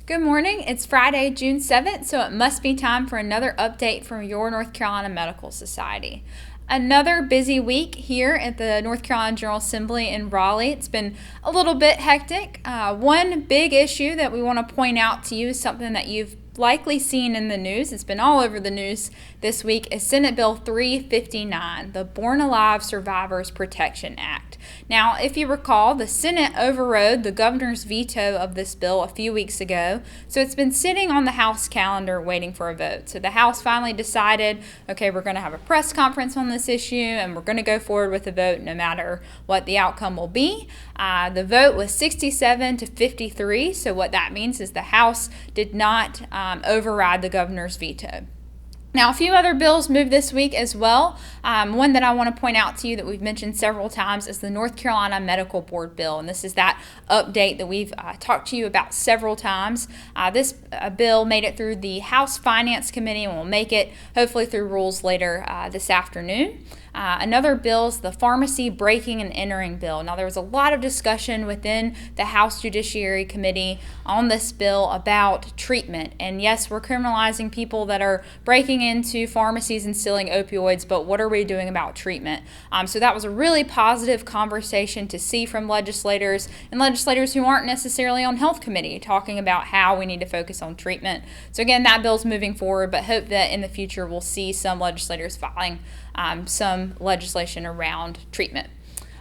Good morning. It's Friday, June 7th, so it must be time for another update from your North Carolina Medical Society. Another busy week here at the North Carolina General Assembly in Raleigh. It's been a little bit hectic. One big issue that we want to point out to you is something that you've likely seen in the news. It's been all over the news this week. Is Senate Bill 359, the Born Alive Survivors Protection Act. Now, if you recall, the Senate overrode the governor's veto of this bill a few weeks ago, so it's been sitting on the House calendar waiting for a vote. So the House finally decided, okay, we're going to have a press conference on this issue, and we're going to go forward with the vote no matter what the outcome will be. The vote was 67 to 53, so what that means is the House did not override the governor's veto. Now, a few other bills moved this week as well. One that I want to point out to you that we've mentioned several times is the North Carolina Medical Board bill, and this is that update that we've talked to you about several times. This bill made it through the House Finance Committee and will make it hopefully through rules later this afternoon. Another bill is the Pharmacy Breaking and Entering bill. Now, there was a lot of discussion within the House Judiciary Committee on this bill about treatment. And yes, we're criminalizing people that are breaking into pharmacies and stealing opioids, but what are we doing about treatment? So that was a really positive conversation to see from legislators and legislators who aren't necessarily on health committee talking about how we need to focus on treatment. So again, that bill's moving forward, but hope that in the future we'll see some legislators filing some legislation around treatment.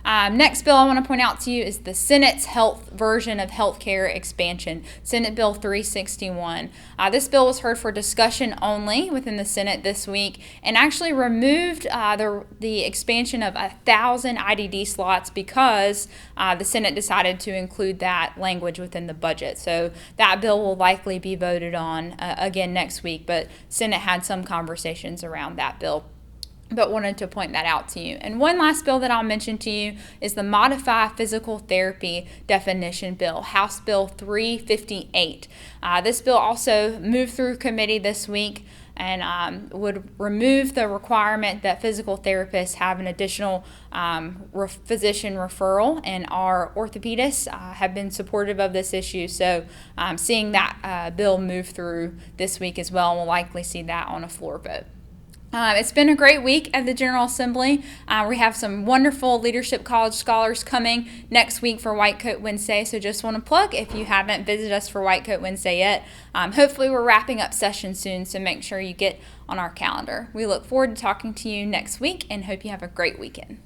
Next bill I want to point out to you is the Senate's health version of healthcare expansion, Senate Bill 361. This bill was heard for discussion only within the Senate this week and actually removed the expansion of 1,000 IDD slots because the Senate decided to include that language within the budget. So that bill will likely be voted on again next week, but Senate had some conversations around that bill, but wanted to point that out to you. And one last bill that I'll mention to you is the Modify Physical Therapy Definition Bill, House Bill 358. This bill also moved through committee this week and would remove the requirement that physical therapists have an additional physician referral, and our orthopedists have been supportive of this issue. So seeing that bill move through this week as well, and we'll likely see that on a floor vote. It's been a great week at the General Assembly. We have some wonderful Leadership College scholars coming next week for White Coat Wednesday, so just want to plug if you haven't visited us for White Coat Wednesday yet. Hopefully we're wrapping up session soon, so make sure you get on our calendar. We look forward to talking to you next week and hope you have a great weekend.